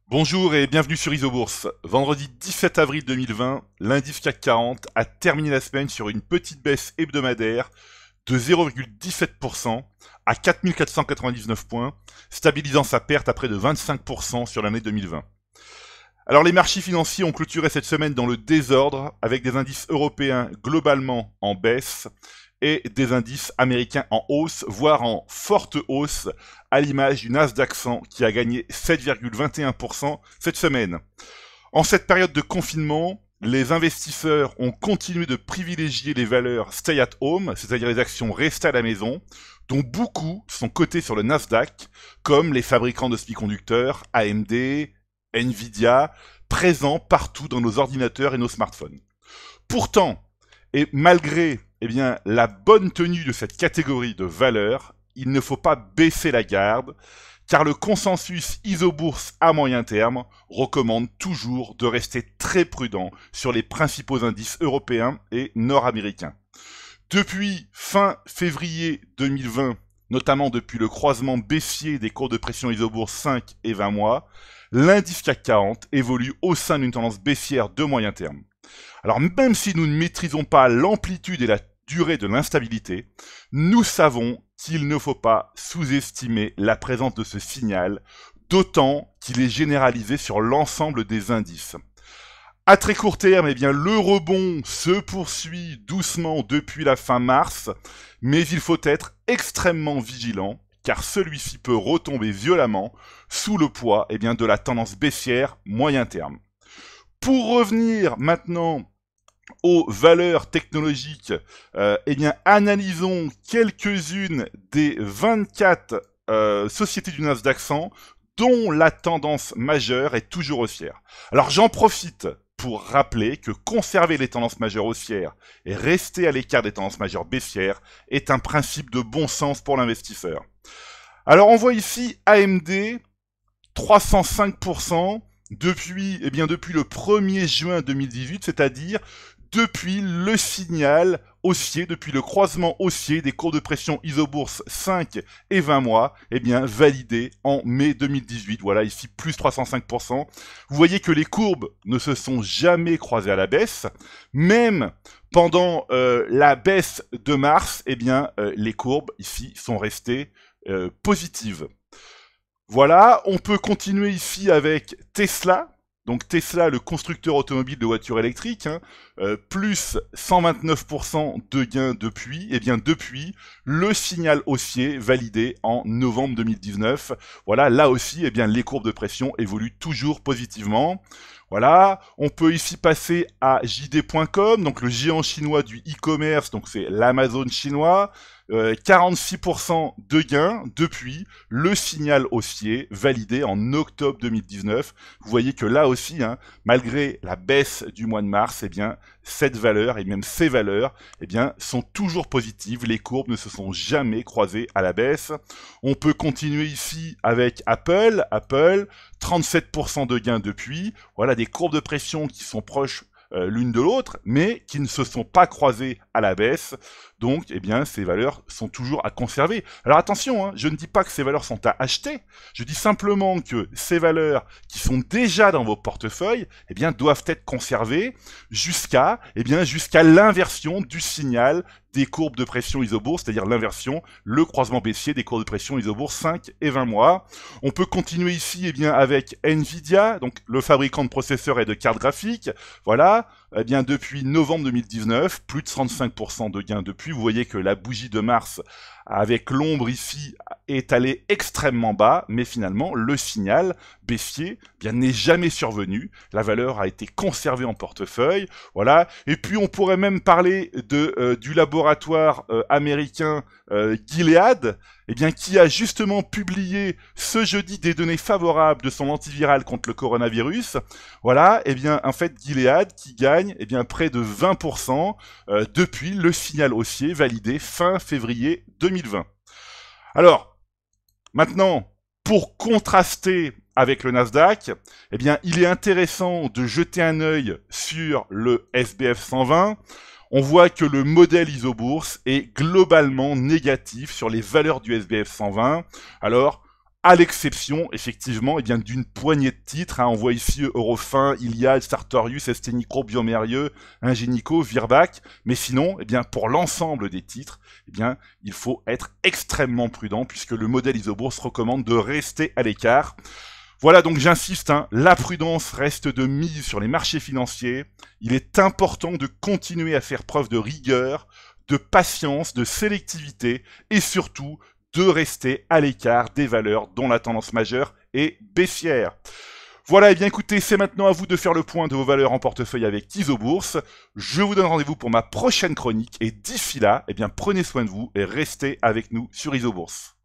Bonjour et bienvenue sur Isobourse. Vendredi 17 avril 2020, l'indice CAC 40 a terminé la semaine sur une petite baisse hebdomadaire de 0,17% à 4499 points, stabilisant sa perte à près de 25% sur l'année 2020. Alors les marchés financiers ont clôturé cette semaine dans le désordre avec des indices européens globalement en baisse et des indices américains en hausse, voire en forte hausse, à l'image du Nasdaq 100 qui a gagné 7,21% cette semaine. En cette période de confinement, les investisseurs ont continué de privilégier les valeurs stay at home, c'est-à-dire les actions restées à la maison, dont beaucoup sont cotés sur le Nasdaq, comme les fabricants de semi-conducteurs, AMD, Nvidia, présents partout dans nos ordinateurs et nos smartphones. Pourtant, et malgré la bonne tenue de cette catégorie de valeurs, il ne faut pas baisser la garde, car le consensus Isobourse à moyen terme recommande toujours de rester très prudent sur les principaux indices européens et nord-américains. Depuis fin février 2020, notamment depuis le croisement baissier des cours de pression Isobourse 5 et 20 mois, l'indice CAC 40 évolue au sein d'une tendance baissière de moyen terme. Alors même si nous ne maîtrisons pas l'amplitude et la durée de l'instabilité, nous savons qu'il ne faut pas sous-estimer la présence de ce signal, d'autant qu'il est généralisé sur l'ensemble des indices. À très court terme, le rebond se poursuit doucement depuis la fin mars, mais il faut être extrêmement vigilant, car celui-ci peut retomber violemment sous le poids de la tendance baissière moyen terme. Pour revenir maintenant aux valeurs technologiques, analysons quelques-unes des 24 sociétés du Nasdaq 100 dont la tendance majeure est toujours haussière. Alors j'en profite pour rappeler que conserver les tendances majeures haussières et rester à l'écart des tendances majeures baissières est un principe de bon sens pour l'investisseur. Alors on voit ici AMD 305% depuis le 1er juin 2018, c'est-à-dire depuis le signal haussier, depuis le croisement haussier des cours de pression Isobourse 5 et 20 mois, validé en mai 2018. Voilà, ici, plus 305%. Vous voyez que les courbes ne se sont jamais croisées à la baisse. Même pendant la baisse de mars, les courbes, ici, sont restées positives. Voilà, on peut continuer ici avec Tesla. Donc Tesla, le constructeur automobile de voitures électriques, plus 129% de gains depuis, depuis le signal haussier validé en novembre 2019. Voilà, là aussi, les courbes de pression évoluent toujours positivement. Voilà, on peut ici passer à JD.com, donc le géant chinois du e-commerce, donc c'est l'Amazon chinois. 46% de gains depuis le signal haussier validé en octobre 2019. Vous voyez que là aussi, malgré la baisse du mois de mars, cette valeur et même ces valeurs, sont toujours positives. Les courbes ne se sont jamais croisées à la baisse. On peut continuer ici avec Apple. Apple, 37% de gains depuis. Voilà des courbes de pression qui sont proches l'une de l'autre, mais qui ne se sont pas croisées à la baisse. Donc, ces valeurs sont toujours à conserver. Alors attention, je ne dis pas que ces valeurs sont à acheter. Je dis simplement que ces valeurs qui sont déjà dans vos portefeuilles, doivent être conservées jusqu'à l'inversion du signal des courbes de pression Isobourse, c'est-à-dire l'inversion, le croisement baissier des courbes de pression Isobourse 5 et 20 mois. On peut continuer ici avec Nvidia, donc le fabricant de processeurs et de cartes graphiques. Voilà, depuis novembre 2019, plus de 35% de gains depuis. Vous voyez que la bougie de mars, avec l'ombre ici, est allée extrêmement bas, mais finalement, le signal baissier n'est jamais survenu. La valeur a été conservée en portefeuille. Voilà. Et puis, on pourrait même parler du laboratoire américain Gilead, qui a justement publié ce jeudi des données favorables de son antiviral contre le coronavirus. Voilà, en fait, Gilead qui gagne près de 20% depuis le signal haussier validé fin février 2020. Alors, maintenant, pour contraster avec le Nasdaq, il est intéressant de jeter un œil sur le SBF 120. On voit que le modèle Isobourse est globalement négatif sur les valeurs du SBF 120. Alors, à l'exception, effectivement, eh bien, d'une poignée de titres. On voit ici Eurofin, Iliad, Sartorius, ST Micro, Biomérieux, Ingenico, Virbac. Mais sinon, eh bien, pour l'ensemble des titres, eh bien, il faut être extrêmement prudent puisque le modèle Isobourse recommande de rester à l'écart. Voilà, donc j'insiste, la prudence reste de mise sur les marchés financiers. Il est important de continuer à faire preuve de rigueur, de patience, de sélectivité et surtout de rester à l'écart des valeurs dont la tendance majeure est baissière. Voilà, et bien écoutez, c'est maintenant à vous de faire le point de vos valeurs en portefeuille avec Isobourse. Je vous donne rendez-vous pour ma prochaine chronique et d'ici là, eh bien prenez soin de vous et restez avec nous sur Isobourse.